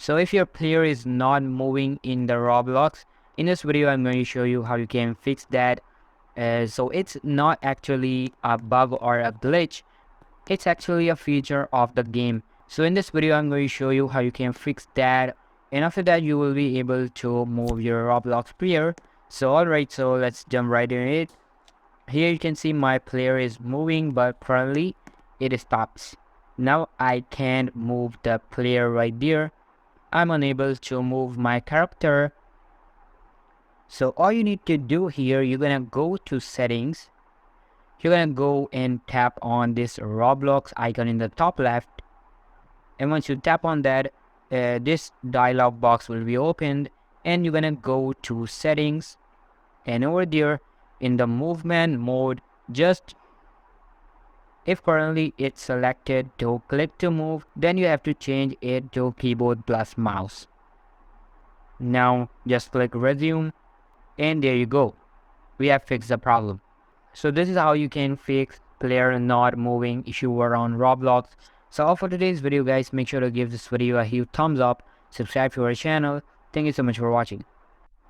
So if your player is not moving in the Roblox, in this video I'm going to show you how you can fix that. So it's not actually a bug or a glitch, it's actually a feature of the game. So in this video I'm going to show you how you can fix that, and after that you will be able to move your Roblox player. So alright, so let's jump right in it. Here you can see my player is moving, but currently it stops. Now I can't move the player right there. I'm unable to move my character. So all you need to do here, you're gonna go to settings. You're gonna go and tap on this Roblox icon in the top left. And once you tap on that, this dialog box will be opened, and you're gonna go to settings, and over there in the movement mode, just if currently it's selected to click to move, then you have to change it to keyboard plus mouse. Now just click resume, and there you go, we have fixed the problem. So this is how you can fix player not moving issue around Roblox. So all for today's video guys, make sure to give this video a huge thumbs up, subscribe to our channel. Thank you so much for watching.